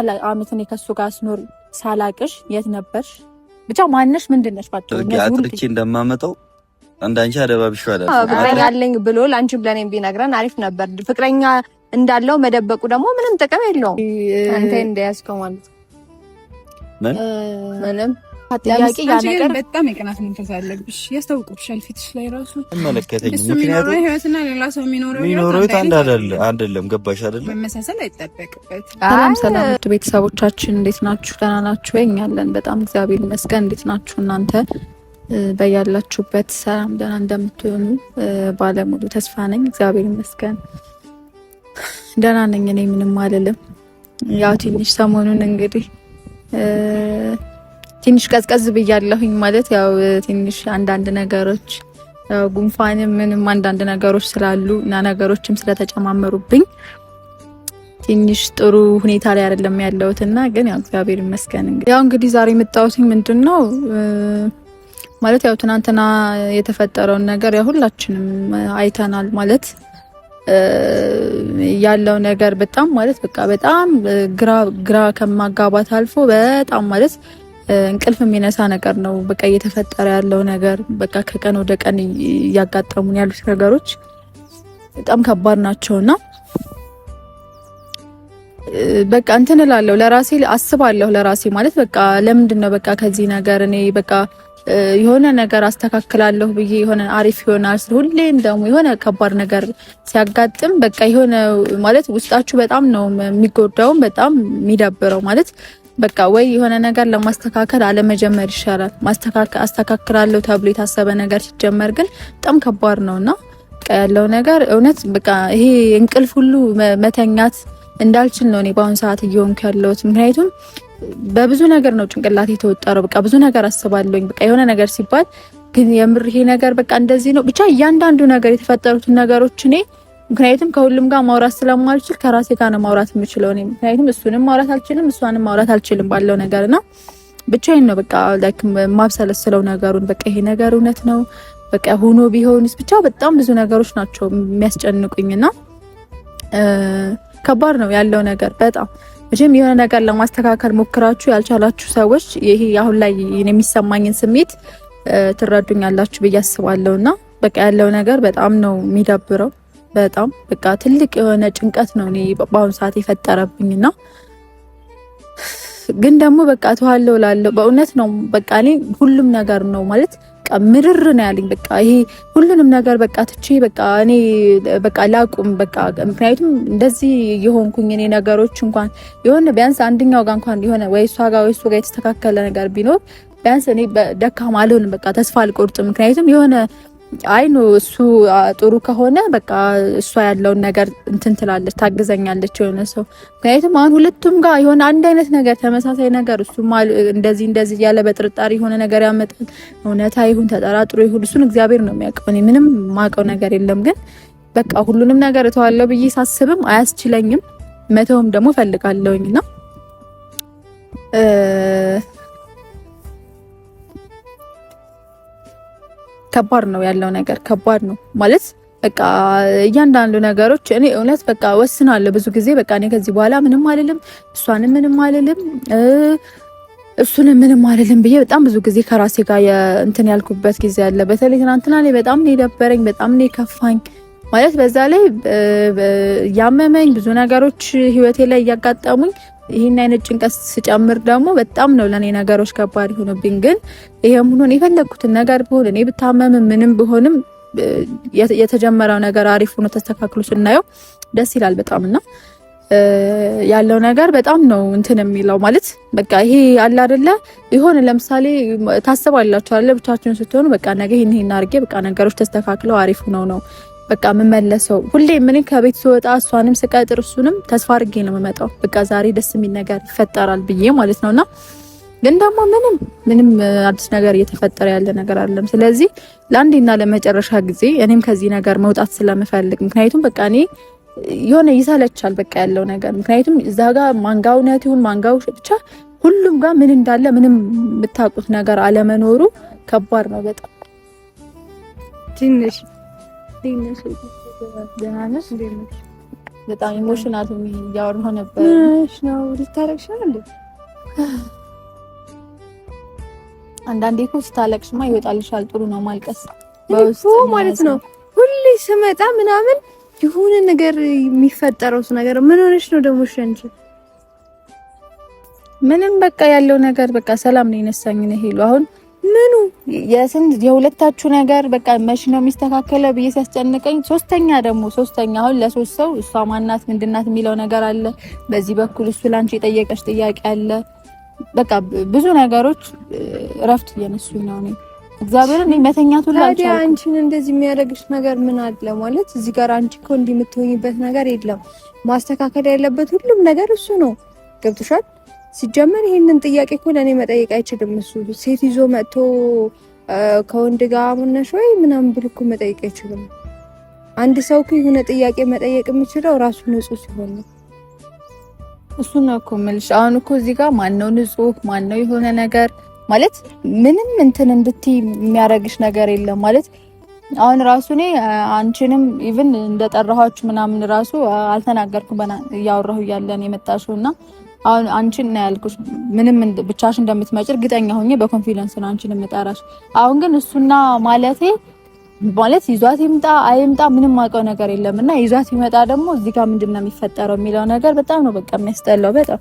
ያህል አመት እኔ ከሱ ጋር ስኖር ሳላቅሽ የት ነበርሽ? ብቻ ማንነሽ ምንድነሽ? ባጭሩ አጥርቼ እንደማመጣው አንዳንቺ አደባብሽ አለ ፍቅረኛ አለኝ ብሎ ላንቺ ብለኔም ቢነግረን አሪፍ ነበር። ፍቅረኛ እንዳለው መደበቁ ደግሞ ምንም ጥቅም የለውም። አንተ እንደያዝከው ማለት ምንም አጥያቂ ያ ነገር በጣም የቀናት መንፈስ አለብሽ። ያስታውቅብሻል ፊትሽ ላይ ራሱ ተመለከተኝ። ምክንያቱም ህይወትና ሌላ ሰው የሚኖረው አይደለም። ገባሽ አይደለም? መመሳሰል አይጠበቅበት። ሰላም ቤተሰቦቻችን እንዴት ናችሁ? ደህና ናችሁ ወይ? እኛ አለን በጣም እግዚአብሔር ይመስገን። እንዴት ናችሁ እናንተ? በያላችሁበት ሰላም ደህና እንደምትሆኑ ባለሙሉ ተስፋ ነኝ። እግዚአብሔር ይመስገን ደህና ነኝ። እኔ ምንም አልልም። ያው ትንሽ ሰሞኑን እንግዲህ ትንሽ ቀዝቀዝ ብያለሁኝ ማለት ያው ትንሽ አንዳንድ ነገሮች ጉንፋንም ምንም አንዳንድ ነገሮች ስላሉ እና ነገሮችም ስለተጨማመሩብኝ ትንሽ ጥሩ ሁኔታ ላይ አይደለም ያለሁትና ግን ያው እግዚአብሔር ይመስገን እንግዲህ ዛሬ የመጣሁት ምንድነው ማለት ያው ትናንትና የተፈጠረውን ነገር ያው ሁላችንም አይተናል ማለት ያለው ነገር በጣም ማለት በቃ በጣም ግራ ከማጋባት አልፎ በጣም ማለት እንቅልፍ የሚነሳ ነገር ነው። በቃ እየተፈጠረ ያለው ነገር በቃ ከቀን ወደ ቀን እያጋጠሙን ያሉት ነገሮች በጣም ከባድ ናቸውና በቃ እንትን እላለሁ ለራሴ አስባለሁ ለራሴ ማለት በቃ ለምንድነው በቃ ከዚህ ነገር እኔ በቃ የሆነ ነገር አስተካክላለሁ ብዬ የሆነ አሪፍ ይሆናል ሁሌም ደግሞ የሆነ ከባድ ነገር ሲያጋጥም በቃ የሆነ ማለት ውስጣችሁ በጣም ነው የሚጎዳው በጣም የሚደብረው ማለት በቃ ወይ የሆነ ነገር ለማስተካከል አለመጀመር ይሻላል። አስተካክላለሁ ተብሎ የታሰበ ነገር ሲጀመር ግን በጣም ከባድ ነውና በቃ ያለው ነገር እውነት በቃ ይሄ እንቅልፍ ሁሉ መተኛት እንዳልችል ነው እኔ በአሁን ሰዓት እየሆንኩ ያለሁት። ምክንያቱም በብዙ ነገር ነው ጭንቅላቴ የተወጠረው። በቃ ብዙ ነገር አስባለሁኝ። በቃ የሆነ ነገር ሲባል ግን የምር ይሄ ነገር በቃ እንደዚህ ነው ብቻ እያንዳንዱ ነገር የተፈጠሩትን ነገሮች እኔ ምክንያቱም ከሁሉም ጋር ማውራት ስለማልችል ከራሴ ጋር ነው ማውራት የምችለው እኔ ምክንያቱም እሱንም ማውራት አልችልም እሷንም ማውራት አልችልም ባለው ነገርና ብቻዬን ነው በቃ ላይክ ማብሰለስለው ነገሩን በቃ ይሄ ነገር እውነት ነው በቃ ሆኖ ቢሆንስ ብቻ በጣም ብዙ ነገሮች ናቸው የሚያስጨንቁኝና ከባድ ነው ያለው ነገር በጣም መቼም የሆነ ነገር ለማስተካከል ሞክራችሁ ያልቻላችሁ ሰዎች ይሄ አሁን ላይ የሚሰማኝን ስሜት ትረዱኛላችሁ ብዬ አስባለሁና በቃ ያለው ነገር በጣም ነው የሚደብረው በጣም በቃ ትልቅ የሆነ ጭንቀት ነው እኔ በአሁን ሰዓት የፈጠረብኝና ግን ደግሞ በቃ ተዋለው ላለው በእውነት ነው በቃ እኔ ሁሉም ነገር ነው ማለት በቃ ምርር ነው ያለኝ በቃ ይሄ ሁሉንም ነገር በቃ ትቼ በቃ እኔ በቃ ላቁም በቃ ምክንያቱም እንደዚህ የሆንኩኝ እኔ ነገሮች እንኳን የሆነ ቢያንስ አንደኛው ጋር እንኳን የሆነ ወይ እሷ ጋር ወይ እሱ ጋር የተስተካከለ ነገር ቢኖር ቢያንስ እኔ ደካማ አልሆንም በቃ ተስፋ አልቆርጥም ምክንያቱም የሆነ አይኑ እሱ ጥሩ ከሆነ በቃ እሷ ያለውን ነገር እንትን ትላለች ታግዘኛለች የሆነ ሰው ምክንያቱም አሁን ሁለቱም ጋር የሆነ አንድ አይነት ነገር ተመሳሳይ ነገር እሱ እንደዚህ ያለ በጥርጣሬ የሆነ ነገር ያመጣል እውነታ ይሁን ተጠራጥሮ ይሁን እሱን እግዚአብሔር ነው የሚያውቀው እኔ ምንም ማውቀው ነገር የለም ግን በቃ ሁሉንም ነገር እተዋለሁ ብዬ ሳስብም አያስችለኝም መተውም ደግሞ ፈልጋለሁኝና ከባድ ነው ያለው ነገር ከባድ ነው ማለት በቃ እያንዳንዱ ነገሮች እኔ እውነት በቃ ወስናለሁ ብዙ ጊዜ በቃ እኔ ከዚህ በኋላ ምንም አልልም እሷንም ምንም አልልም እሱንም ምንም አልልም ብዬ በጣም ብዙ ጊዜ ከራሴ ጋር እንትን ያልኩበት ጊዜ አለ በተለይ ትናንትና ላይ በጣም ነው የደበረኝ በጣም ነው የከፋኝ ማለት በዛ ላይ ያመመኝ ብዙ ነገሮች ህይወቴ ላይ እያጋጠሙኝ ይሄን አይነት ጭንቀት ስጨምር ደግሞ በጣም ነው ለኔ ነገሮች ከባድ ሆነብኝ ግን ይሄም ሆኖ የፈለኩትን ነገር ቢሆን እኔ ብታመም ምንም ቢሆንም የተጀመረው ነገር አሪፍ ሆኖ ተስተካክሎ ስናየው ደስ ይላል በጣምና ያለው ነገር በጣም ነው እንትን የሚለው ማለት በቃ ይሄ አለ አይደለ ይሆን ለምሳሌ ታስባላችሁ አይደለ ብቻችሁን ስትሆኑ በቃ ነገ ይሄን አድርጌ በቃ ነገሮች ተስተካክለው አሪፍ ነው በቃ መመለሰው ሁሌ ምን ከቤት ስወጣ እሷንም ስቀጥር እሱንም ተስፋ አድርጌ ነው የምመጣው በቃ ዛሬ ደስ የሚል ነገር ይፈጠራል ብዬ ማለት ነውና ግን ደግሞ ምንም አዲስ ነገር እየተፈጠረ ያለ ነገር አይደለም ስለዚህ ለአንዴና ለመጨረሻ ጊዜ እኔም ከዚህ ነገር መውጣት ስለምፈልግ ምክንያቱም በቃ እኔ የሆነ ይሰለቻል በቃ ያለው ነገር ምክንያቱም እዛ ጋር ማንጋው ነው ይሁን ማንጋው ብቻ ሁሉም ጋር ምን እንዳለ ምንም የምታውቁት ነገር አለመኖሩ ከባድ ነው በጣም ትንሽ በጣም ኢሞሽናል እያወራሁ ነበር። እሺ ነው ልታረቅሽ ነው እንዴ? አንዳንዴ እኮ ስታለቅሽማ ይወጣልሻል። ጥሩ ነው ማልቀስ በውስጥ ማለት ነው። ሁሌ ስመጣ ምናምን የሆነ ነገር የሚፈጠረው ነገር ምን ሆነሽ ነው ደግሞ? ሸንቺ ምንም በቃ ያለው ነገር በቃ ሰላም ነው የነሳኝ ነው ሄሉ። አሁን ምኑ የሁለታችሁ ነገር በቃ መች ነው የሚስተካከለው ብዬ ሲያስጨንቀኝ፣ ሶስተኛ አሁን ለሶስት ሰው እሷ ማናት ምንድናት የሚለው ነገር አለ። በዚህ በኩል እሱ ላንቺ የጠየቀሽ ጥያቄ አለ። በቃ ብዙ ነገሮች እረፍት እየነሱኝ ነው። እኔ እግዚአብሔርን እኔ መተኛት ሁሉ አልቻልኩም። ታዲያ አንቺን እንደዚህ የሚያደርግሽ ነገር ምን አለ ማለት? እዚህ ጋር አንቺ እኮ እንዲህ የምትሆኝበት ነገር የለም። ማስተካከል ያለበት ሁሉም ነገር እሱ ነው። ገብቶሻል? ሲጀመር ይሄንን ጥያቄ እኮ ለኔ መጠየቅ አይችልም እሱ። ሴት ይዞ መጥቶ ከወንድ ጋር ሆነሽ ወይ ምናምን ብሎ እኮ መጠየቅ አይችልም። አንድ ሰው እኮ የሆነ ጥያቄ መጠየቅ የሚችለው ራሱ ንጹህ ሲሆን ነው። እሱ ነው እኮ የምልሽ። አሁን እኮ እዚህ ጋር ማነው ንጹህ ማነው የሆነ ነገር ማለት ምንም እንትን እንድትይ የሚያረግሽ ነገር የለም ማለት። አሁን ራሱ እኔ አንቺንም ኢቭን እንደጠራኋችሁ ምናምን ራሱ አልተናገርኩም እያወራሁ እያለን የመጣሽውና አሁን አንቺን ነው ያልኩሽ። ምንም ብቻሽ እንደምትመጪ እርግጠኛ ሆኜ በኮንፊደንስ ነው አንቺን የምጠራሽ። አሁን ግን እሱና ማለቴ ማለት ይዟት ይምጣ አይምጣ ምንም ማውቀው ነገር የለምና ይዟት ይመጣ ደግሞ እዚህ ጋር ምንድነው የሚፈጠረው የሚለው ነገር በጣም ነው በቃ የሚያስጠላው። በጣም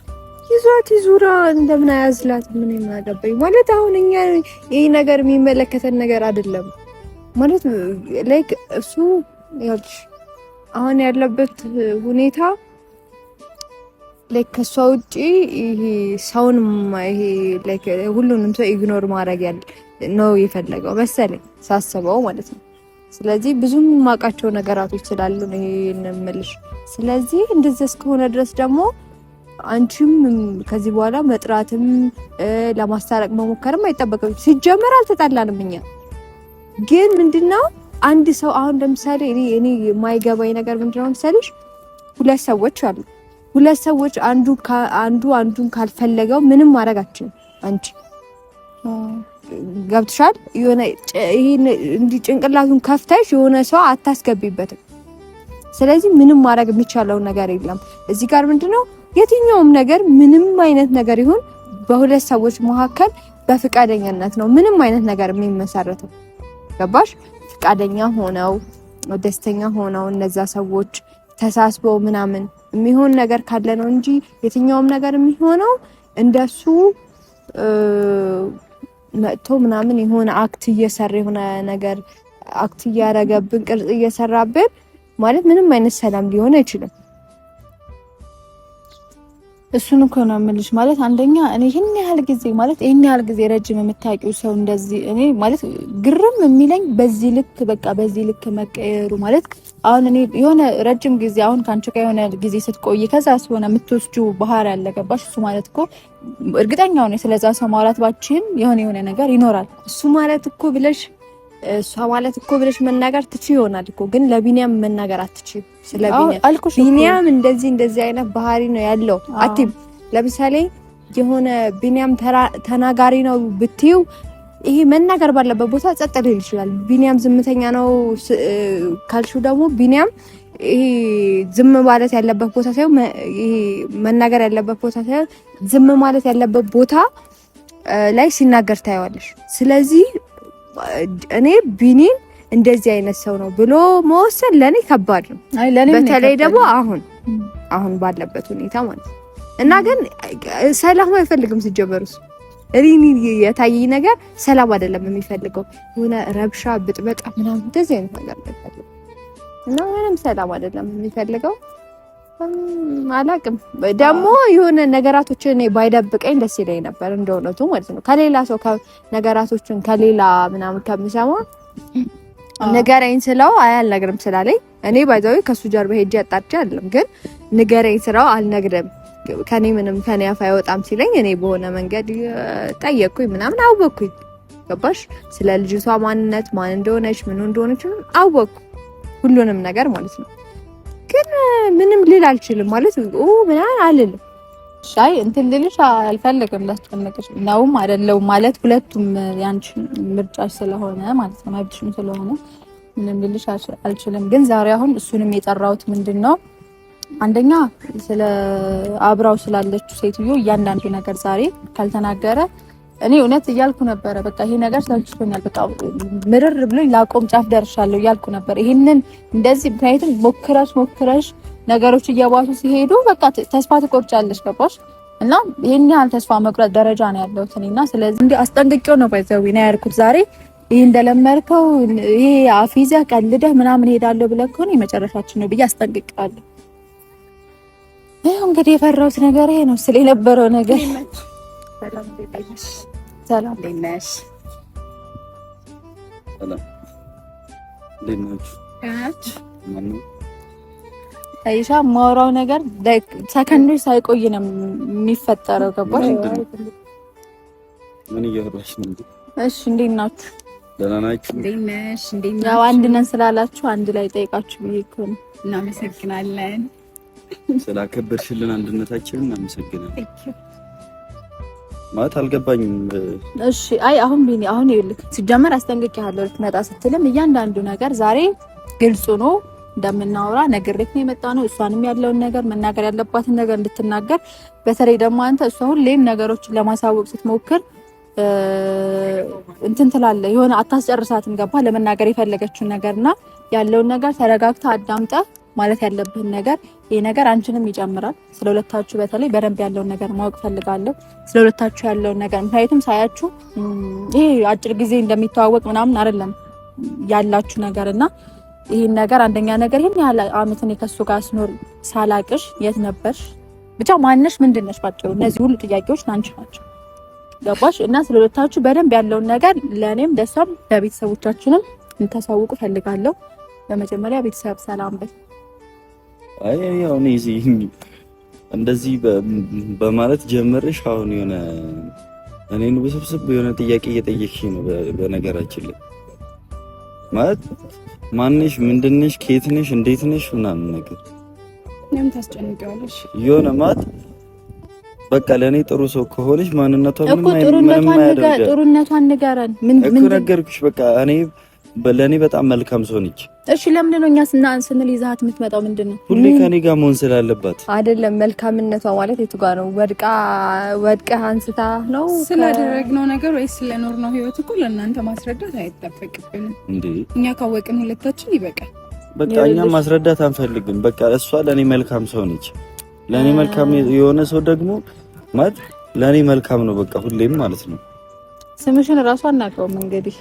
ይዟት ይዙራ እንደምን አያዝላት ምን የማያገባኝ ማለት። አሁን እኛ ይሄ ነገር የሚመለከተን ነገር አይደለም ማለት ላይክ እሱ ያልሽ አሁን ያለበት ሁኔታ ላይክ ከሷ ውጪ ይሄ ሰውን ይሄ ላይክ ሁሉንም ሰው ኢግኖር ማድረግ ነው የፈለገው መሰለኝ ሳስበው ማለት ነው። ስለዚህ ብዙም ማቃቸው ነገራቶች ስላሉ ነው ይሄን እምልሽ። ስለዚህ እንደዚህ እስከሆነ ድረስ ደግሞ አንቺም ከዚህ በኋላ መጥራትም ለማስታረቅ መሞከርም አይጠበቅም። ሲጀመር አልተጣላንም እኛ። ግን ምንድነው አንድ ሰው አሁን ለምሳሌ እኔ የማይገባኝ ነገር ምንድነው መሰለሽ፣ ሁለት ሰዎች አሉ። ሁለት ሰዎች አንዱን ካልፈለገው ምንም ማድረጋችን አንቺ ገብትሻል። የሆነ ይሄን እንዲ ጭንቅላቱን ከፍተሽ የሆነ ሰው አታስገቢበትም። ስለዚህ ምንም ማድረግ የሚቻለው ነገር የለም። እዚህ ጋር ምንድነው የትኛውም ነገር ምንም አይነት ነገር ይሁን በሁለት ሰዎች መካከል በፍቃደኝነት ነው ምንም አይነት ነገር የሚመሰረተው። ገባሽ? ፍቃደኛ ሆነው ደስተኛ ሆነው እነዛ ሰዎች ተሳስበው ምናምን የሚሆን ነገር ካለ ነው እንጂ የትኛውም ነገር የሚሆነው እንደሱ መጥቶ ምናምን የሆነ አክት እየሰራ የሆነ ነገር አክት እያረገብን ቅርጽ እየሰራብን ማለት ምንም አይነት ሰላም ሊሆን አይችልም። እሱን እኮ ነው የምልሽ ማለት አንደኛ እኔ ይሄን ያህል ጊዜ ረጅም የምታውቂው ሰው እንደዚህ እኔ ማለት ግርም የሚለኝ በዚህ ልክ መቀየሩ ማለት አሁን እኔ የሆነ ረጅም ጊዜ አሁን ካንቺ ጋር የሆነ ጊዜ ስትቆይ ከዛ ስለሆነ የምትወስጂው ባህሪ ያለ ገባሽ? እሱ ማለት እኮ እርግጠኛ ሆነ ስለዛ ሰው ማውራት ባችም የሆነ ነገር ይኖራል። እሱ ማለት እኮ ብለሽ እሷ ማለት እኮ ብለሽ መናገር ትችይ ይሆናል እኮ ግን ለቢኒያም መናገር አትችይም። ቢኒያም እንደዚህ አይነት ባህሪ ነው ያለው አትይም። ለምሳሌ የሆነ ቢኒያም ተናጋሪ ነው ብትዩ ይሄ መናገር ባለበት ቦታ ጸጥ ሊል ይችላል። ቢኒያም ዝምተኛ ነው ካልሽው ደግሞ ቢኒያም ይሄ ዝም ማለት ያለበት ቦታ ሳይሆን ይሄ መናገር ያለበት ቦታ ሳይሆን ዝም ማለት ያለበት ቦታ ላይ ሲናገር ታያዋለሽ። ስለዚህ እኔ ቢኒን እንደዚህ አይነት ሰው ነው ብሎ መወሰን ለኔ ከባድ ነው። በተለይ ደግሞ አሁን ባለበት ሁኔታ ማለት ነው። እና ግን ሰላም አይፈልግም ሲጀመርስ እኔ የታየኝ ነገር ሰላም አይደለም የሚፈልገው የሆነ ረብሻ ብጥበጣ ምናምን እንደዚህ አይነት ነገር ነው እና ምንም ሰላም አይደለም የሚፈልገው። አላቅም ደግሞ የሆነ ነገራቶችን እኔ ባይደብቀኝ ደስ ይለኝ ነበር እንደውነቱ ማለት ነው። ከሌላ ሰው ነገራቶችን ከሌላ ምናምን ከምሰማ ንገረኝ ስለው አልነግርም ስላለኝ እኔ ባይዛው ከሱ ጀርባ ሄጄ አጣርቼ አይደለም ግን ንገረኝ ስለው አልነግርም ከኔ አፍ አይወጣም ሲለኝ እኔ በሆነ መንገድ ጠየቅኩኝ ምናምን አወቅኩኝ። ገባሽ? ስለ ልጅቷ ማንነት ማን እንደሆነች ምን እንደሆነች አወቅኩ ሁሉንም ነገር ማለት ነው። ግን ምንም ልል አልችልም ማለት ምናምን አልልም። ሻይ እንትን ልልሽ አልፈልግም ላስጨነቅሽ ነውም አይደለም ማለት ሁለቱም ያንቺ ምርጫሽ ስለሆነ ማለት ነው መብትሽም ስለሆነ ምንም ልልሽ አልችልም። ግን ዛሬ አሁን እሱንም የጠራሁት ምንድነው አንደኛ ስለ አብራው ስላለችው ሴትዮ እያንዳንዱ ነገር ዛሬ ካልተናገረ እኔ እውነት እያልኩ ነበረ። በቃ ይሄ ነገር ሰልችቶኛል፣ በቃ ምርር ብሎኝ ላቆም ጫፍ ደርሻለሁ እያልኩ ነበር። ይሄንን እንደዚህ ምክንያቱም ሞክረሽ ነገሮች እየባሱ ሲሄዱ በቃ ተስፋ ትቆርጫለሽ። ገባሽ? እና ይሄን ያህል ተስፋ መቁረጥ ደረጃ ነው ያለሁት እኔና ስለዚህ እንዴ አስጠንቅቄው ነው ባይዘው ነው ያልኩት ዛሬ ይሄ እንደለመርከው ይሄ አፊዘህ ቀልደህ ምናምን ሄዳለሁ ብለህ ከሆነ የመጨረሻችን ነው ብዬ አስጠንቅቄዋለሁ። ይሄው እንግዲህ የፈራሁት ነገር ይሄ ነው ስለ የነበረው ነገር። ሰላም ለነሽ ሰላም ለነሽ አይሻ ማውራው ነገር ሰከንዶች ሳይቆይ ነው የሚፈጠረው። ገባሽ? ምን እያወራሽ ነው? እሺ እንዴት ናችሁ? ደህና ናችሁ? እንዴት ነሽ? እንዴት ናችሁ? ያው አንድ ነን ስላላችሁ አንድ ላይ ጠይቃችሁ ብዬ እኮ ነው። እናመሰግናለን። ስላከበርሽልን አንድነታችንን እናመሰግናለን። ማለት አልገባኝም። እሺ አይ አሁን ቢኒ አሁን ይኸውልህ ሲጀመር አስጠንቅቄሃለሁ ልትመጣ ስትልም እያንዳንዱ ነገር ዛሬ ግልጽ ነው እንደምናወራ ነግሬት ነው የመጣ ነው። እሷንም ያለውን ነገር መናገር ያለባትን ነገር እንድትናገር በተለይ ደግሞ አንተ እሷ ሁሌም ነገሮችን ለማሳወቅ ስትሞክር እንትን ትላለህ የሆነ አታስጨርሳትም። ገባ? ለመናገር የፈለገችውን ነገርና ያለውን ነገር ተረጋግታ አዳምጣ ማለት ያለብህን ነገር ይሄ ነገር አንቺንም ይጨምራል። ስለሁለታችሁ በተለይ በደንብ ያለውን ነገር ማወቅ ፈልጋለሁ። ስለሁለታችሁ ያለውን ነገር ምክንያቱም ሳያችሁ ይሄ አጭር ጊዜ እንደሚተዋወቅ ምናምን አይደለም ያላችሁ ነገርና ይሄን ነገር አንደኛ ነገር ይሄን ያህል አመት እኔ ከሱ ጋር ስኖር ሳላቅሽ የት ነበርሽ? ብቻ ማንነሽ ምንድነሽ? ባጭሩ እነዚህ ሁሉ ጥያቄዎች ናንቺ ናቸው። ገባሽ? እና ስለሁለታችሁ በደንብ ያለውን ነገር ለኔም ደሷም ለቤተሰቦቻችንም እንታሳውቁ ፈልጋለሁ። በመጀመሪያ ቤተሰብ ሰላም በል። አይ ያው እኔ እዚህ እንደዚህ በማለት ጀመርሽ አሁን የሆነ እኔን ውስብስብ የሆነ ጥያቄ እየጠየቅሽኝ ነው። በነገራችን ላይ ማለት ማንነሽ፣ ምንድነሽ፣ ከየት ነሽ፣ እንዴት ነሽ ምናምን ነገር ምንም ታስጨንቂዋለሽ የሆነ ማለት በቃ ለኔ ጥሩ ሰው ከሆነሽ ማንነቷ ጥሩነቷን ንገረን። ምን ነገርኩሽ? በቃ እኔ ለኔ በጣም መልካም ሰው ነች። እሺ ለምንድን ነው እኛ ስንል ይዛት የምትመጣው? ምንድነው ሁሌ ከኔ ጋር መሆን ስላለባት አይደለም። መልካምነቷ ማለት የቱ ጋር ነው? ወድቃ አንስታ ነው ስላደረግነው ነገር ወይስ ስለኖርነው ህይወት እኮ ለእናንተ ማስረዳት አይጠበቅብንም እንዴ? እኛ ካወቅን ሁለታችን ይበቃል። በቃ እኛ ማስረዳት አንፈልግም። በቃ እሷ ለኔ መልካም ሰው ነች። ለኔ መልካም የሆነ ሰው ደግሞ ማለት ለኔ መልካም ነው። በቃ ሁሌም ማለት ነው። ስምሽን እራሱ አናውቀውም። እንግዲህ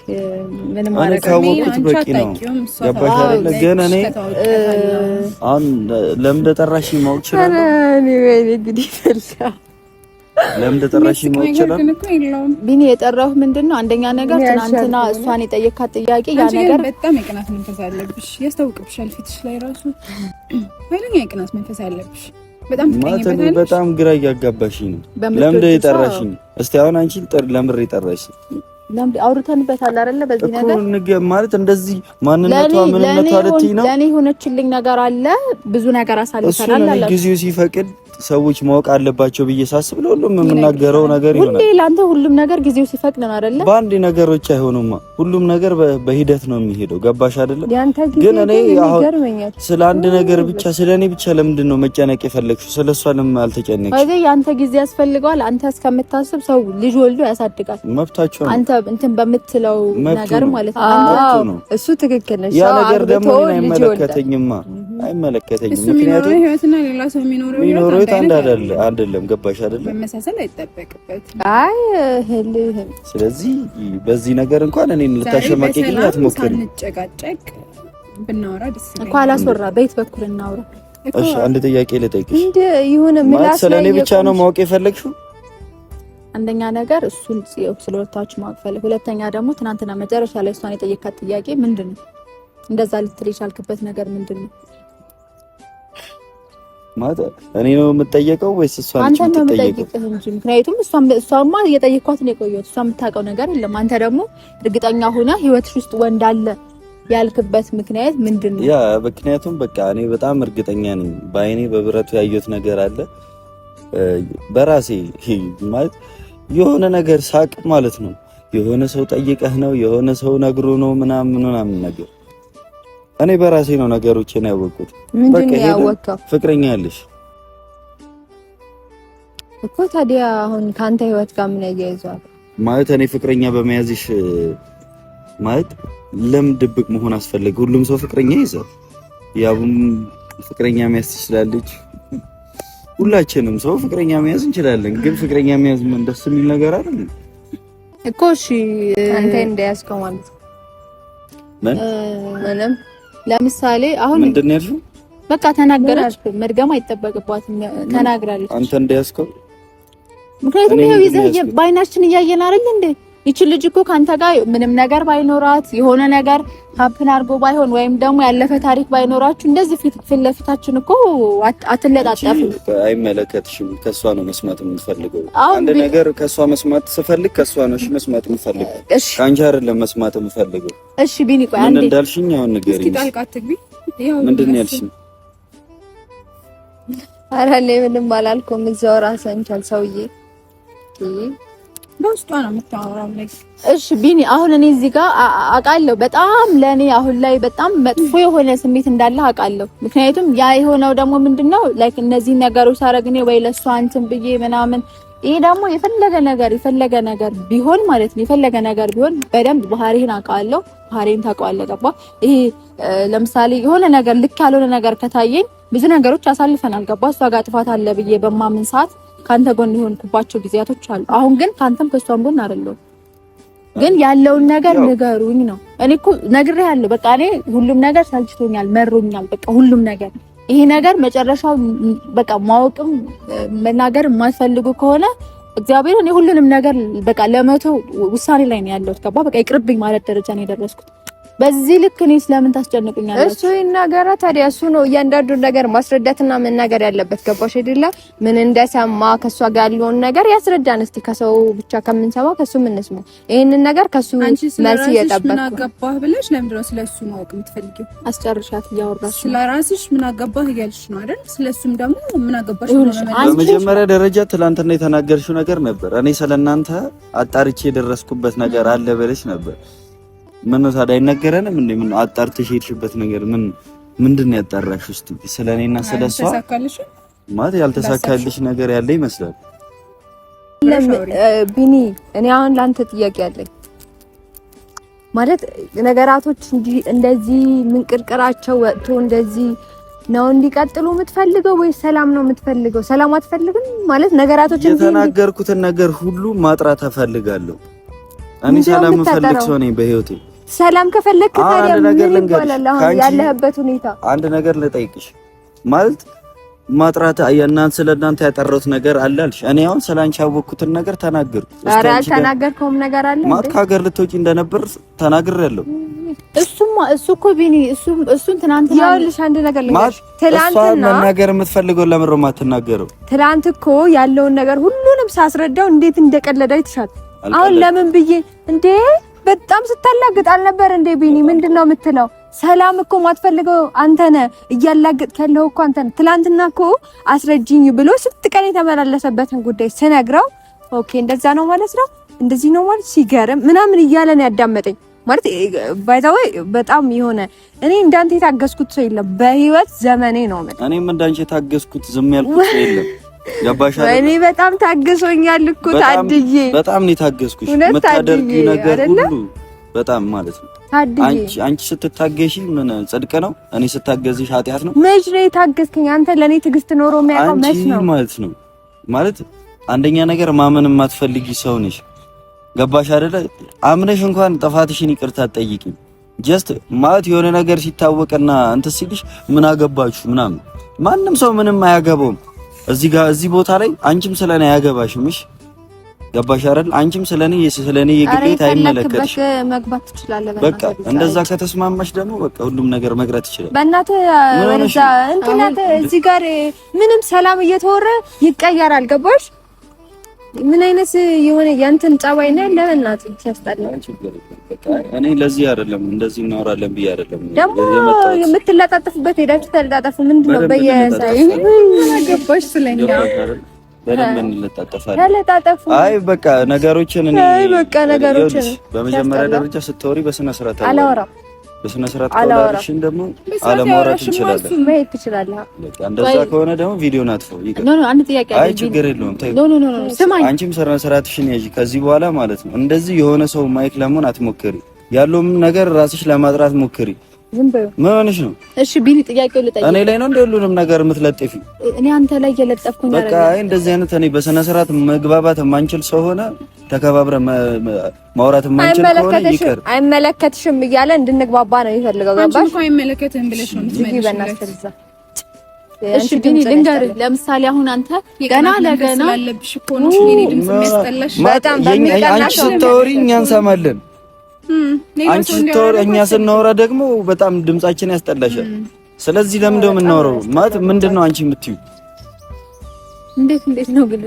ምንም ማለት ነው ካወቁት በቂ ነው። ገባሽ አይደለ? ግን እኔ አሁን ለምን ተጠራሽ ማወቅ ይችላል? እኔ ወይ እንግዲህ ፈላ ለምን ተጠራሽ ማወቅ ይችላል? ቢኒ የጠራው ምንድነው? አንደኛ ነገር ትናንትና እሷን የጠየካት ጥያቄ ያ ነገር በጣም የቅናት መንፈስ አለብሽ። ያስታውቅብሻል ፊትሽ ላይ ራሱ ኃይለኛ የቅናት መንፈስ አለብሽ። በጣም ግራ እያጋባሽኝ ነው። ለምን የጠራሽኝ? እስቲ አሁን አንቺ ለምን የጠራሽ? ለምን አውርተንበታል አይደለ? በዚህ ነገር ማለት እንደዚህ ማንነቷ ምንነቷ ልትይ ነው። ለኔ ሆነችልኝ ነገር አለ፣ ብዙ ነገር አሳልፈናል አለ። ጊዜው ሲፈቅድ ሰዎች ማወቅ አለባቸው ብዬ ሳስብ ለሁሉም የምናገረው ነገር ይሆናል። ሁሌ ላንተ ሁሉም ነገር ጊዜው ሲፈቅድ ነው አይደለ? በአንድ ነገሮች አይሆኑማ። ሁሉም ነገር በሂደት ነው የሚሄደው። ገባሽ አይደለ? ግን እኔ አሁን ስለ አንድ ነገር ብቻ ስለኔ ብቻ ለምንድን ነው መጨነቅ የፈለግሽው? ስለሷ ለምን አልተጨነቅሽ? አይ ያንተ ጊዜ ያስፈልገዋል። አንተ እስከምታስብ ሰው ልጅ ወልዶ ያሳድጋል። መብታቸው ነው። አንተ እንትን በምትለው ነገር ማለት ነው። እሱ ትክክል ነሽ። ያ ነገር ደግሞ አይመለከተኝማ፣ አይመለከተኝም። ምክንያቱም ህይወትና ሌላ ሰው የሚኖረው አንድ አይደለም። ገባሽ አይደለም? መመሳሰል አይጠበቅበትም። አይ ስለዚህ በዚህ ነገር እንኳን እኔን ልታሸማቀቂኝ አትሞክሪ። እንጨቃጨቅ ብናወራ ደስ ይላል እኮ አላስወራ። በየት በኩል እናውራ? እሺ አንድ ጥያቄ ልጠይቅሽ። እንደ ይሁን ምላስ ስለኔ ብቻ ነው ማወቅ የፈለግሽው? አንደኛ ነገር እሱን ስለወጣችሁ ማወቅ ፈለግ። ሁለተኛ ደግሞ ትናንትና መጨረሻ ላይ እሷን የጠየካት ጥያቄ ምንድነው? እንደዛ ልትል የቻልክበት ነገር ምንድነው? ማለት እኔ ነው የምጠየቀው ወይስ እሷ ነች የምትጠየቀው? እንጂ ምክንያቱም እሷማ እየጠየኳት ነው የቆየሁት። እሷ የምታውቀው ነገር የለም። አንተ ደግሞ እርግጠኛ ሆነ ህይወትሽ ውስጥ ወንድ አለ ያልክበት ምክንያት ምንድነው? ያ ምክንያቱም በቃ እኔ በጣም እርግጠኛ ነኝ። በአይኔ በብረቱ ያየሁት ነገር አለ በራሴ ማለት የሆነ ነገር ሳቅ ማለት ነው። የሆነ ሰው ጠይቀህ ነው የሆነ ሰው ነግሮ ነው ምናምን ነገር እኔ በራሴ ነው ነገሮችን ያወቅኩት። ምንድን ነው ያወቅከው? ፍቅረኛ ያለሽ እኮ ታዲያ አሁን ካንተ ህይወት ጋር ምን ያያይዟል? ማለት እኔ ፍቅረኛ በመያዝሽ ማለት ለምን ድብቅ መሆን አስፈለገ? ሁሉም ሰው ፍቅረኛ ይይዛል። ያቡም ፍቅረኛ መያዝ ትችላለች። ሁላችንም ሰው ፍቅረኛ መያዝ እንችላለን። ግን ፍቅረኛ መያዝ ምን ደስ የሚል ነገር አይደል እኮ። እሺ አንተ እንደያዝከው ማለት ምንም ለምሳሌ አሁን ምንድን ነው ያልሽው? በቃ ተናገረች፣ መድገም አይጠበቅባትም። ተናግራለች አንተ እንደያዝከው። ምክንያቱም ይሄው ይዘህ በአይናችን እያየን አይደል እንዴ? ይቺ ልጅ እኮ ካንተ ጋር ምንም ነገር ባይኖራት የሆነ ነገር ሀፕን አድርጎ ባይሆን ወይም ደግሞ ያለፈ ታሪክ ባይኖራችሁ እንደዚህ ፊት ለፊታችን እኮ አትለጣጣፉ። አይመለከትሽም። ከሷ ነው መስማት የምፈልገው። አንድ ነገር ከሷ መስማት ስፈልግ ከሷ ነው መስማት የምፈልገው። ካንቺ አይደለም መስማት የምፈልገው። እሺ ቢኒ ቆይ አንዴ ምን እንዳልሽኝ አሁን ንገሪኝ። እስኪ ጣልቃ አትግቢ። ምንድን ነው ያልሽኝ? ኧረ እኔ ምንም አላልኩም። እዛው ራስህን ቻል ሰውዬ። በውስጧ ነው የምታወራው ነገር። እሺ ቢኒ አሁን እኔ እዚህ ጋር አውቃለሁ በጣም ለኔ አሁን ላይ በጣም መጥፎ የሆነ ስሜት እንዳለ አውቃለሁ። ምክንያቱም ያ የሆነው ደግሞ ምንድነው ላይክ እነዚህ ነገሮች ሳረግኔ ወይ ለሷ አንተም ብዬ ምናምን ይሄ ደግሞ የፈለገ ነገር ቢሆን ማለት ነው የፈለገ ነገር ቢሆን በደንብ ባህሪህን አውቃለሁ። ባህሪህን ታውቀዋለህ። ገባ? ይሄ ለምሳሌ የሆነ ነገር ልክ ያልሆነ ነገር ከታየኝ ብዙ ነገሮች አሳልፈናል። ገባ? እሷ ጋር ጥፋት አለ ብዬ በማምን ሰዓት ካንተ ጎን የሆንኩባቸው ጊዜያቶች አሉ። አሁን ግን ካንተም ከሷም ጎን አይደለሁም። ግን ያለውን ነገር ንገሩኝ ነው። እኔ እኮ ነግሬሃለሁ። በቃ እኔ ሁሉም ነገር ሰልችቶኛል፣ መሮኛል። በቃ ሁሉም ነገር ይሄ ነገር መጨረሻው በቃ ማወቅም መናገር የማትፈልጉ ከሆነ እግዚአብሔር እኔ ሁሉንም ነገር በቃ ለመተው ውሳኔ ላይ ነው ያለሁት። ገባ? በቃ ይቅርብኝ ማለት ደረጃ ነው የደረስኩት። በዚህ ልክ እኔ ስለምን ታስጨንቁኛለሽ? እሱ ይናገራ ታዲያ። እሱ ነው እያንዳንዱ ነገር ማስረዳትና መናገር ያለበት። ገባሽ አይደለ? ምን እንደሰማ ከሷ ጋር ያለውን ነገር ያስረዳን እስቲ። ከሰው ብቻ ከምንሰማ ከሱ ምን እንስማ? ይሄንን ነገር ከሱ መልስ እየጠበቅኩ ምን አገባህ ብለሽ ለምንድን ነው ስለሱ ማወቅ የምትፈልጊው? አስጨርሻት እያወራሽ ስለራስሽ ምን አገባህ እያልሽ ነው አይደል? ስለሱም ደግሞ ምን አገባሽ ነው። በመጀመሪያ ደረጃ ትላንትና የተናገርሽው ነገር ነበር። እኔ ስለናንተ አጣርቼ የደረስኩበት ነገር አለ ብለሽ ነበር። ምን ነው ታዲያ አይነገረንም እንዴ? ምን አጣርተሽ የሄድሽበት ነገር ምንድን ነው ያጣራሽ? ውስጥ ስለኔና ስለሷ ማለት ያልተሳካልሽ ነገር ያለ ይመስላል። ቢኒ እኔ አሁን ላንተ ጥያቄ አለኝ። ማለት ነገራቶች እንደዚህ ምንቅርቅራቸው ወጥቶ እንደዚህ ነው እንዲቀጥሉ የምትፈልገው ወይ ሰላም ነው የምትፈልገው? ሰላም አትፈልግም ማለት ነገራቶች የተናገርኩትን ነገር ሁሉ ማጥራት እፈልጋለሁ። እኔ ሰላም የምፈልግ ሰው ነኝ በህይወቴ። ሰላም ከፈለክ ታዲያ ምን ይባላል? አሁን ያለህበት ሁኔታ አንድ ነገር ልጠይቅሽ። ማለት ማጥራት እናንተ ስለናንተ ያጠራሁት ነገር አለ አልሽ። እኔ አሁን ስላንቺ ያወቅኩትን ነገር ተናገርኩ። ኧረ አልተናገርከውም ነገር አለ እንዴ? ማለት ከሀገር ልትወጪ እንደነበር ተናግሬያለሁ። እሱ እኮ ቢኒ እሱን ትናንት ያልሽ አንድ ነገር ልንገርሽ። ትናንትና መናገር የምትፈልገው ለምን ነው የማትናገረው? ትናንት እኮ ያለውን ነገር ሁሉንም ሳስረዳው እንዴት እንደቀለደ አይተሻል። አሁን ለምን ብዬ እንዴ በጣም ስታላግጥ አልነበር እንዴ ቢኒ? ምንድነው የምትለው? ሰላም እኮ ማትፈልገው አንተ ነህ። እያላግጥ ያለው እኮ አንተ ነህ። ትናንትና እኮ አስረጅኝ ብሎ ስንት ቀን የተመላለሰበትን ጉዳይ ስነግረው ኦኬ እንደዛ ነው ማለት ነው እንደዚህ ነው ማለት ሲገርም ምናምን እያለ ነው ያዳመጠኝ። ማለት ባይዛው በጣም የሆነ እኔ እንዳንተ የታገስኩት ሰው የለም በህይወት ዘመኔ ነው ማለት። እኔም እንዳንቺ የታገስኩት ዝም ያልኩት ሰው የለም። ገባሽ አይደል? እኔ በጣም ታግሶኛል እኮ ታድዬ። በጣም ነው የታገስኩሽ። የምታደርጊው ነገር ሁሉ በጣም ማለት ነው። አንቺ ስትታገሺ ምን ጽድቅ ነው? እኔ ስታገዝሽ ኃጢያት ነው? መች ነው የታገስከኝ አንተ? ለኔ ትዕግስት ኖሮ የሚያውቀው መች ነው ማለት ነው። ማለት አንደኛ ነገር ማመን የማትፈልጊ ሰው ነሽ። ገባሽ አይደለ? አምነሽ እንኳን ጥፋትሽን ይቅርታ አትጠይቂም። ጀስት ማለት የሆነ ነገር ሲታወቅና እንትን ሲልሽ ምን አገባችሁ ምናምን። ማንም ሰው ምንም አያገባውም። እዚህ ቦታ ላይ አንቺም ስለኔ አያገባሽም። እሺ ገባሽ አይደል? አንቺም ስለኔ የግዴታ አይመለከትሽ። መግባት ትችላለህ። በቃ እንደዛ ከተስማማሽ ደግሞ በቃ ሁሉም ነገር መቅረት ይችላል። በእናትህ ወደዛ እንትናት እዚህ ጋር ምንም ሰላም እየተወረ ይቀየራል። ገባሽ? ምን አይነት የሆነ ያንተን ጸባይ ነው ያለ በእናትህ ሲያስጠላ። እኔ ለዚህ አይደለም እንደዚህ እናወራለን ብዬ አይደለም። ደግሞ የምትላጣጠፍበት ሄዳችሁ ተላጣጠፉ። ምንድነው በየሳይ ገባሽ? ስለኛ በደንብ እንለጣጠፋለን። ተላጣጠፉ። አይ በቃ ነገሮችን በመጀመሪያ ደረጃ ስትወሪ በስነ ስርዓት አላወራም። በስነ ስርዓት ካወራሽን ደግሞ አለማውራት እንችላለን። መሄድ ትችላለህ። በቃ እንደዛ ከሆነ ደግሞ ቪዲዮን አጥፈው ይቀር። ኖ አንድ ጥያቄ አለ። አይ ችግር የለውም። ኖ ስማኝ፣ አንቺም ስነ ስርዓትሽን ያዢ ከዚህ በኋላ ማለት ነው። እንደዚህ የሆነ ሰው ማይክ ለመሆን አትሞክሪ። ያለውም ነገር ራስሽ ለማጥራት ሞክሪ። ዝም በይ። ምን ሆነሽ ነው? እሺ ቢኒ ጥያቄው ልጠይቅ። እኔ ላይ ነው እንደ ሁሉንም ነገር የምትለጥፊ? እኔ አንተ ላይ እየለጠፍኩኝ አይደለም። በቃ አይ እንደዚህ አይነት እኔ በስነ ስርዓት መግባባት የማንችል ሰው ሆነ ተከባብረን ማውራት የማንችል ከሆነ ይቅር። አይመለከትሽም እያለ እንድንግባባ ነው የሚፈልገው። ገባሽ? አንቺ እንኳን አይመለከትም ብለሽ ነው የምትመልሺው። እሺ ቢኒ ልንገርህ፣ ለምሳሌ አሁን አንተ ገና ለገና ስላለብሽ እኮ ነው የኔ ድምጽ የሚያስጠላሽ። በጣም በሚቀናሽ አንቺ ስታወሪ እኛ እንሰማለን። አንቺ ስታወሪ እኛ ስናወራ ደግሞ በጣም ድምጻችን ያስጠላሻል። ስለዚህ ለምን እንደው የምናወራው ማለት ምንድነው? አንቺ የምትዩ እንዴት ነው ግን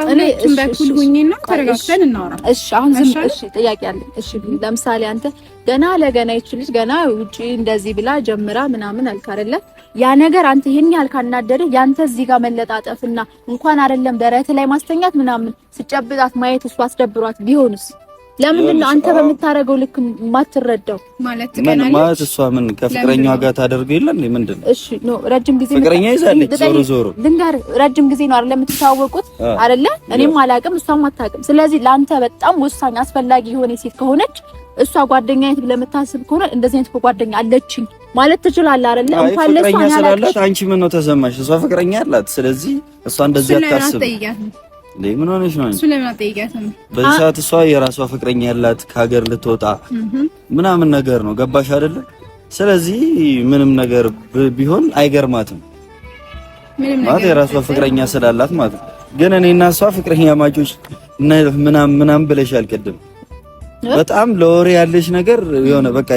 እኔ በኩል ሁኚና ተረጋግተን እናወራ። እሺ አሁን እሺ ጥያቄ አለ። እሺ ለምሳሌ አንተ ገና ለገና ይችልሽ ገና ውጪ እንደዚህ ብላ ጀምራ ምናምን አልክ አይደለ? ያ ነገር አንተ ይሄን ያህል ካናደደ ያንተ እዚህ ጋር መለጣጠፍና እንኳን አይደለም ደረት ላይ ማስተኛት ምናምን ስጨብጣት ማየት እሱ አስደብሯት ቢሆንስ? ለምንድን ነው አንተ በምታረገው ልክ ማትረዳው? ማለት እሷ ምን ከፍቅረኛዋ ጋር ታደርገው የለ እንዴ? ምንድን ነው? እሺ ኖ ረጅም ጊዜ ፍቅረኛ ይዛለች። ዞሮ ልንገር ረጅም ጊዜ ነው አይደል የምትታወቁት አይደለ? እኔም አላቅም እሷም አታውቅም። ስለዚህ ለአንተ በጣም ወሳኝ አስፈላጊ የሆነ ሴት ከሆነች እሷ ጓደኛዬ ለምታስብ ከሆነ እንደዚህ አይነት ጓደኛ አለችኝ ማለት ትችላለህ አይደለ? እንኳን ለሷ ፍቅረኛ ስላላት አንቺ ምን ነው ተሰማሽ? እሷ ፍቅረኛ አላት። ስለዚህ እሷ እንደዚህ አታስብ። ምን ሆነሽ ነው? እሱ ለምን አጠይቃትም? በዚህ ሰዓት እሷ የራሷ ፍቅረኛ ያላት ከሀገር ልትወጣ ምናምን ነገር ነው። ገባሽ አይደለ? ስለዚህ ምንም ነገር ቢሆን አይገርማትም ማለት የራሷ ፍቅረኛ ስላላት ማለት ነው። ግን እኔና እሷ ፍቅረኛ ማቾች ምናምን ብለሻል ቅድም። በጣም ለወሬ ያለሽ ነገር የሆነ በቃ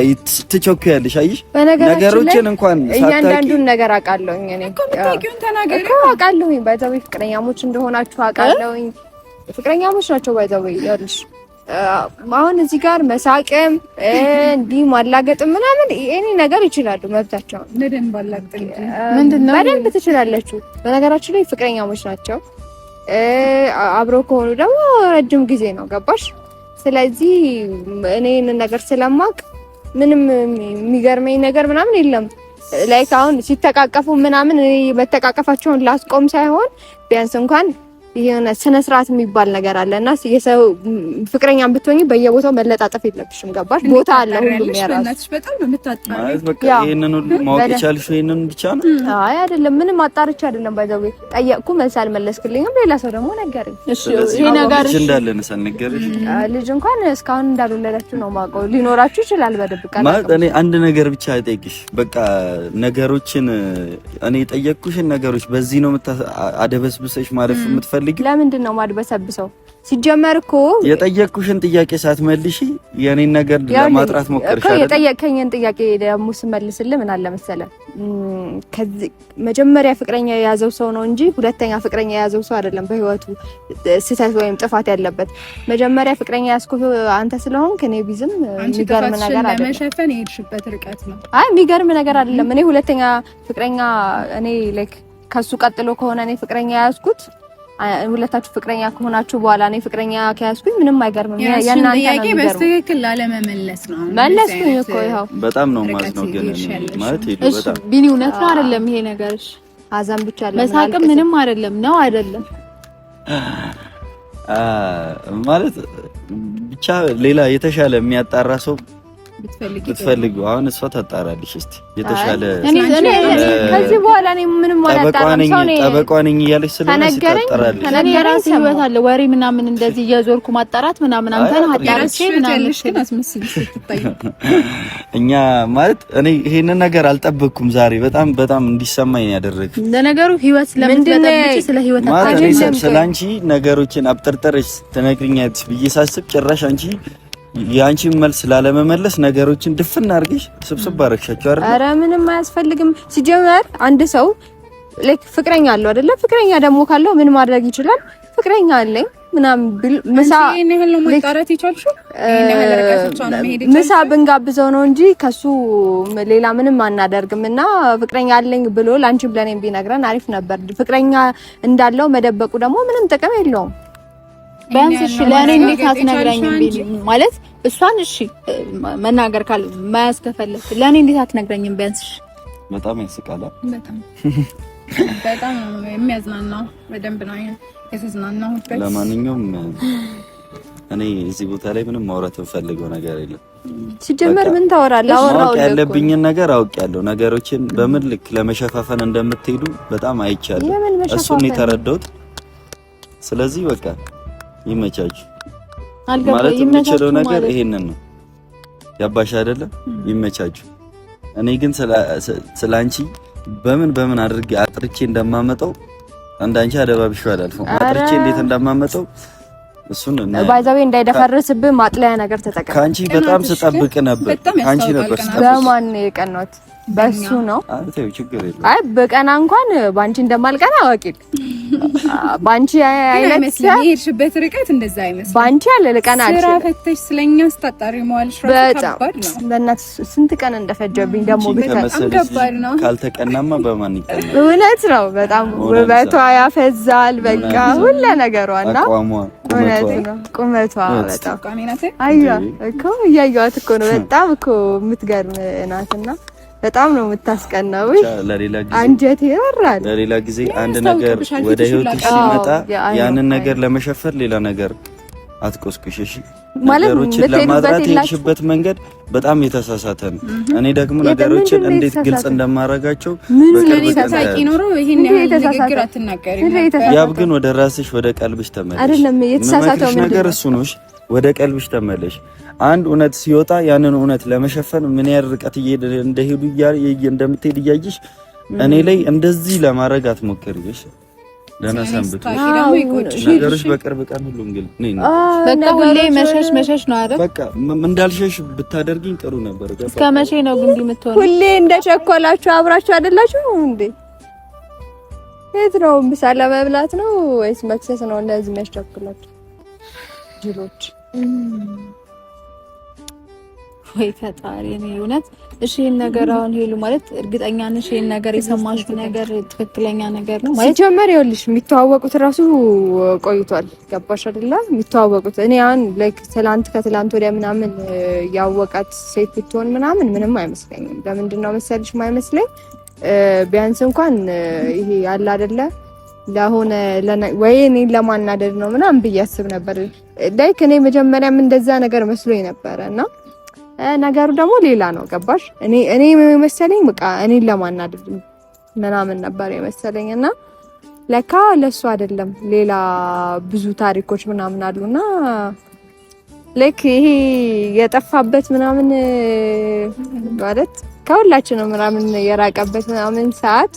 ትቸኩያለሽ። አይሽ ነገሮችን እንኳን እያንዳንዱን ነገር አውቃለሁኝ እኔ ታውቂውን ተናገሪ እኮ አውቃለሁኝ። ባይዘው ፍቅረኛሞች እንደሆናችሁ አውቃለሁኝ። ፍቅረኛሞች ናቸው ባይዘው ይልሽ። አሁን እዚህ ጋር መሳቅም እንዲህ ማላገጥም ምናምን እኔ ነገር ይችላሉ፣ መብታቸው። በደንብ አላገጥም ምንድነው? በደንብ ትችላላችሁ። በነገራችን ላይ ፍቅረኛሞች ናቸው። አብረው ከሆኑ ደግሞ ረጅም ጊዜ ነው። ገባሽ? ስለዚህ እኔ ይሄንን ነገር ስለማቅ ምንም የሚገርመኝ ነገር ምናምን የለም። ላይክ አሁን ሲተቃቀፉ ምናምን እኔ መተቃቀፋቸውን ላስቆም ሳይሆን ቢያንስ እንኳን የሆነ ስነ ስርዓት የሚባል ነገር አለና የሰው ፍቅረኛም ብትሆኚ በየቦታው መለጣጠፍ የለብሽም። ገባሽ? ቦታ አለ ሁሉም ያራስ በጣም በመታጣ ማለት በቃ ይሄንን ሁሉ ማወቅ ይቻልሽ ይሄንን ብቻ ነው? አይ አይደለም፣ ምንም አጣርቼ አይደለም። ባይዘው ጠየቅኩ መልስ አልመለስክልኝም። ሌላ ሰው ደግሞ ነገረኝ። እሺ ይሄ ነገር እንዳለ ነሰነገርሽ ልጅ እንኳን እስካሁን እንዳልወለዳችሁ ነው ማውቀው። ሊኖራችሁ ይችላል በደብቅ ማለት እኔ አንድ ነገር ብቻ አይጠይቅሽ። በቃ ነገሮችን እኔ የጠየቅኩሽን ነገሮች በዚህ ነው አደበስብሰሽ ማለት የምትፈልጊው? ለምንድን ነው ማድበሰብሰው? ሲጀመር እኮ የጠየቅኩሽን ጥያቄ ሳትመልሺ የኔን ነገር ለማጥራት ሞከርሽ አይደል? የጠየቅከኝን ጥያቄ ደግሞ ስመልስልህ ምን አለ መሰለህ፣ መጀመሪያ ፍቅረኛ የያዘው ሰው ነው እንጂ ሁለተኛ ፍቅረኛ የያዘው ሰው አይደለም በህይወቱ ስህተት ወይም ጥፋት ያለበት። መጀመሪያ ፍቅረኛ ያዝኩት አንተ ስለሆንክ እኔ ቢዝም የሚገርም ነገር አይደለም። ለመሸፈን የሄድሽበት ርቀት ነው። አይ የሚገርም ነገር አይደለም። እኔ ሁለተኛ ፍቅረኛ እኔ ላይክ ከሱ ቀጥሎ ከሆነ እኔ ፍቅረኛ ያዝኩት ሁለታችሁ ፍቅረኛ ከሆናችሁ በኋላ እኔ ፍቅረኛ ከያዝኩኝ ምንም አይገርምም። ያናንተ ጥያቄ በትክክል ላለመመለስ ነው መለስኩኝ እኮ ይኸው። በጣም ነው ማለት ነው። ግን ማለት ይሄ በጣም ቢኒ እውነት ነው አይደለም? ይሄ ነገርሽ አዛም ብቻ አለ መሳቅም ምንም አይደለም ነው አይደለም? ማለት ብቻ ሌላ የተሻለ የሚያጣራ ሰው ብትፈልጊ አሁን እሷ ታጣራለሽ። እስቲ የተሻለ እኔ ከዚህ በኋላ እኔ ምንም አላጣራም። ሰው ነኝ ጠበቃ ነኝ እያለች ስለሆነ ታጣራለሽ። እኔ የራሴ ህይወት አለ። ወሬ ምናምን እንደዚህ እየዞርኩ ማጣራት ምናምን አንተን አጣርቼ ምናምን እኛ ማለት እኔ ይሄንን ነገር አልጠበቅኩም። ዛሬ በጣም እንዲሰማኝ ያደረግሽ ለነገሩ ህይወት ስለምትበጠብጪ ስለ ህይወት አታውቂም። ስላንቺ ነገሮችን አብጠርጠረሽ ትነግሪኛለሽ ብዬ ሳስብ ጭራሽ አንቺ የአንቺን መልስ ላለመመለስ ነገሮችን ድፍና አድርገሽ ስብስብ አደረግሻቸው አይደል? ኧረ ምንም አያስፈልግም። ሲጀመር አንድ ሰው ላይክ ፍቅረኛ አለው አይደለ? ፍቅረኛ ደግሞ ካለው ምን ማድረግ ይችላል? ፍቅረኛ አለኝ ምናምን ቢል ምሳ ብንጋብዘው ነው እንጂ ከሱ ሌላ ምንም አናደርግም። እና ፍቅረኛ አለኝ ብሎ ላንቺም ለኔም ቢነግረን አሪፍ ነበር። ፍቅረኛ እንዳለው መደበቁ ደግሞ ምንም ጥቅም የለውም። ቢያንስ እሺ ለኔ እንዴት አትነግረኝም? ማለት እሷን እሺ መናገር ካለ ማያስ ከፈለክ ለኔ እንዴት አትነግረኝም? ቢያንስ በጣም ያስቃል። በጣም የሚያዝናናው በደንብ ነው የተዝናናው። ለማንኛውም እኔ እዚህ ቦታ ላይ ምንም ማውራት የምፈልገው ነገር የለም። ሲጀመር ምን ታወራለህ? አወራው ያለብኝን ነገር አውቄያለሁ። ነገሮችን በምን ልክ ለመሸፋፈን እንደምትሄዱ በጣም አይቻለሁ። እሱን የተረዳሁት። ስለዚህ በቃ ይመቻችሁ ማለት የምችለው ነገር ይሄንን ነው። ያባሽ አይደለም ይመቻችሁ። እኔ ግን ስላንቺ በምን አድርጌ አጥርቼ እንደማመጣው እንዳንቺ አደባብሽው አላልፈው። አጥርቼ እንዴት እንደማመጣው እሱን ነው ባይዛዌ እንዳይደፈርስብህ ማጥለያ ነገር ተጠቀም። ካንቺ በጣም ስጠብቅ ነበር። ካንቺ ነበር ስጠብቅ። በማን የቀናት? በሱ ነው። አይ ችግር የለም። አይ በቀና እንኳን ባንቺ እንደማልቀና አዋቂል ባንቺ አይነት የሄድሽበት ርቀት እንደዛ አይመስልም። ባንቺ ያለ ልቀና አልሽ። ስራ ፈተሽ ስለኛ ስታጣሪ መዋልሽ ራሱ ከባድ ነው። በእናትሽ ስንት ቀን እንደፈጀብኝ ደግሞ በጣም ከባድ ነው። ካልተቀናማ በማን ይቀናል? እውነት ነው። በጣም ውበቷ ያፈዛል። በቃ ሁሉ ነገሯና እውነት ነው። ቁመቷ በጣም ቃሚናቴ አያ እኮ እያየኋት እኮ ነው። በጣም እኮ የምትገርም ናትና በጣም ነው የምታስቀናው። ለሌላ ጊዜ አንጀቴ ያራል። ለሌላ ጊዜ አንድ ነገር ወደ ህይወትሽ ሲመጣ ያንን ነገር ለመሸፈር ሌላ ነገር አትቆስቁሽሽ። ነገሮችን ለማድረግ የሄድሽበት መንገድ በጣም የተሳሳተ ነው። እኔ ደግሞ ነገሮችን እንዴት ግልጽ እንደማረጋቸው በቅርብ ተሳቂ ኖሮ ይሄን ያህል ንግግር አትናገሪም። ያብ ግን ወደ ራስሽ ወደ ቀልብሽ ተመለሽ። አይደለም የተሳሳተው ነገር እሱ ነው። ወደ ቀልብሽ ተመለሽ። አንድ እውነት ሲወጣ ያንን እውነት ለመሸፈን ምን ያህል ርቀት እንደሄዱ እንደምትሄድ እያየሽ እኔ ላይ እንደዚህ ለማድረግ አትሞክሪሽ። ለነሰንብቱ ነገሮች በቅርብ ቀን ሁሉም ግልጽ ነኝ። በቃ ሁሌ መሸሽ ነው አይደል? በቃ እንዳልሸሽ ብታደርጊኝ ጥሩ ነበር። እስከ መቼ ነው ግን የምትሆነው? ሁሌ እንደቸኮላችሁ አብራችሁ አይደላችሁ እንዴ? የት ነው ምሳ ለመብላት ነው ወይስ መክሰስ ነው እንደዚህ የሚያስቸኩላችሁ ጅሎች? ወይ ፈጣሪ እኔ እውነት እሺ ይሄን ነገር አሁን ሄሉ ማለት እርግጠኛ ነሽ ይሄን ነገር የሰማሽ ነገር ትክክለኛ ነገር ነው ማለት ሲጀመር ይኸውልሽ የሚተዋወቁት ራሱ ቆይቷል። ገባሽ አይደለ? የሚተዋወቁት እኔ አሁን ላይክ ከትላንት ወዲያ ምናምን ያወቃት ሴት ብትሆን ምንም አይመስለኝም። ለምንድን ነው መሰልሽ የማይመስለኝ? ቢያንስ እንኳን ይሄ ያለ አይደለ ለሆነ ወይ እኔን ለማናደድ ነው ምናምን ብዬ አስብ ነበር። ላይክ እኔ መጀመሪያም እንደዛ ነገር መስሎኝ ነበረና ነገሩ ደግሞ ሌላ ነው። ገባሽ? እኔ መሰለኝ በቃ እኔን ለማናደድ ምናምን ነበር የመሰለኝና ለካ ለሱ አይደለም ሌላ ብዙ ታሪኮች ምናምን አሉና ላይክ ይሄ የጠፋበት ምናምን ማለት ከሁላችንም ምናምን የራቀበት ምናምን ሰዓት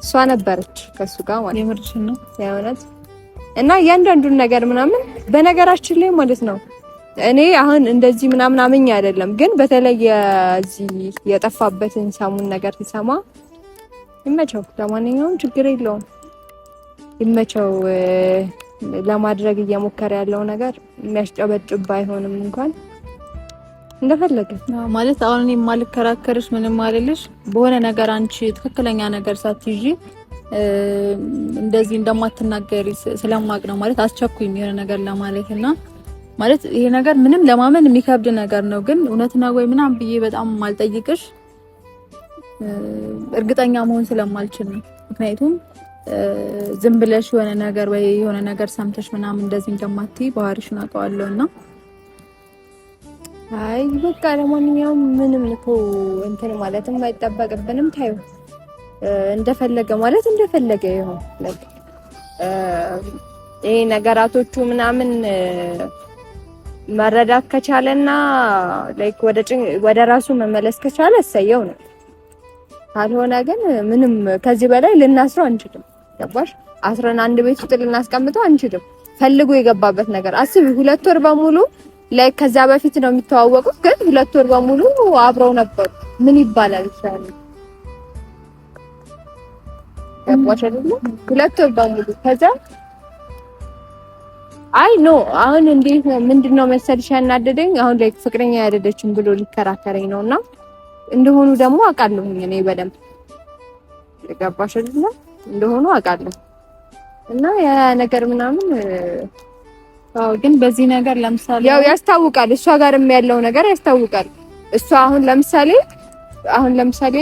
እሷ ነበረች ከሱ ጋር ማለት የምርሽ ነው ያውነት እና እያንዳንዱን ነገር ምናምን በነገራችን ላይ ማለት ነው እኔ አሁን እንደዚህ ምናምን አመኝ አይደለም፣ ግን በተለይ የዚህ የጠፋበትን ሰሙን ነገር ሲሰማ ይመቸው። ለማንኛውም ችግር የለውም ይመቸው። ለማድረግ እየሞከረ ያለው ነገር የሚያስጨበጭብ ባይሆንም እንኳን እንደፈለገ ማለት አሁን እኔ የማልከራከርሽ ምንም አይደለሽ። በሆነ ነገር አንቺ ትክክለኛ ነገር ሳትይዢ እንደዚህ እንደማትናገሪ ስለማቅ ነው ማለት አስቸኩኝ የሆነ ነገር ለማለት እና ማለት ይሄ ነገር ምንም ለማመን የሚከብድ ነገር ነው። ግን እውነት ነው ወይ ምናምን ብዬ በጣም ማልጠይቅሽ እርግጠኛ መሆን ስለማልችል ነው። ምክንያቱም ዝም ብለሽ የሆነ ነገር ወይ የሆነ ነገር ሰምተሽ ምናምን እንደዚህ እንደማትይ ባህሪሽን አውቀዋለሁና አይ በቃ ለማንኛውም ምንም እኮ እንትን ማለትም አይጠበቅብንም። ታዩ እንደፈለገ ማለት እንደፈለገ ይሁን። ለክ ይሄ ነገራቶቹ ምናምን መረዳት ከቻለና ላይክ ወደ ራሱ መመለስ ከቻለ እሰየው ነው። ካልሆነ ግን ምንም ከዚህ በላይ ልናስረው አንችልም። ገባሽ? አስረን አንድ ቤት ውስጥ ልናስቀምጠው አንችልም። ፈልጎ የገባበት ነገር አስቢ። 2 ወር በሙሉ ላይክ ከዛ በፊት ነው የሚተዋወቁት፣ ግን 2 ወር በሙሉ አብረው ነበሩ። ምን ይባላል ይችላል? ገባሽ አይደል? 2 ወር በሙሉ ከዛ አይ ኖ አሁን እንዴት ነው ምንድነው መሰልሽ ያናደደኝ አሁን ላይ ፍቅረኛ ያደደችን ብሎ ሊከራከረኝ ነውና እንደሆኑ ደግሞ አውቃለሁኝ እኔ በደንብ ገባሽ አይደል እንደሆኑ አውቃለሁ እና ያ ነገር ምናምን አዎ ግን በዚህ ነገር ለምሳሌ ያው ያስታውቃል፣ እሷ ጋርም ያለው ነገር ያስታውቃል። እሷ አሁን ለምሳሌ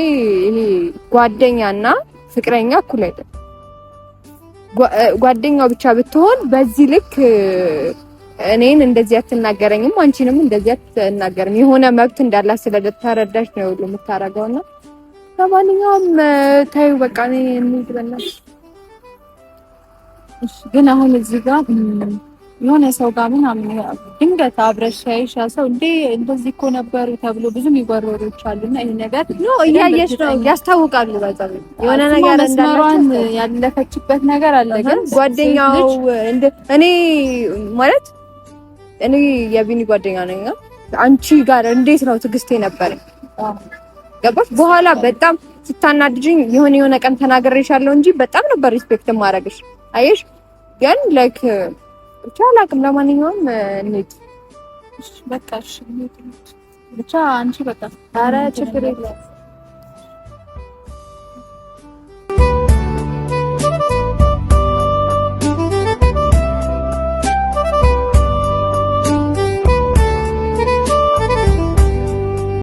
ይሄ ጓደኛና ፍቅረኛ እኩል አይደለም። ጓደኛው ብቻ ብትሆን በዚህ ልክ እኔን እንደዚህ አትናገረኝም፣ አንቺንም እንደዚህ አትናገርም። የሆነ መብት እንዳላት ስለተረዳች ነው ሁሉ የምታረገውና ለማንኛውም ታዩ በቃ እኔ እንሂድ በእናትሽ። እሺ ግን አሁን እዚህ ጋር የሆነ ሰው ጋር ምናምን ድንገት አብረሽ ያይሻ ሰው እንዴ እንደዚህ እኮ ነበሩ ተብሎ ብዙ የሚወረሮች አሉና ይሄ ነገር ነው እያየሽ ነው ያስታውቃሉ። በዛው የሆነ ነገር እንዳላችሁ ያለፈችበት ነገር አለ። ግን ጓደኛው እኔ ማለት እኔ የቢኒ ጓደኛ ነኝ። አንቺ ጋር እንዴት ነው ትዕግስቴ ነበረኝ? ገባሽ? በኋላ በጣም ስታናድጂኝ የሆነ ቀን ተናግሬሻለሁ እንጂ በጣም ነበር ሪስፔክት ማድረግሽ። አየሽ ግን ላይክ ብቻ አላውቅም። ለማንኛውም እንሂድ በቃ እሺ ብቻ አንቺ በቃ ኧረ ችግር የለም።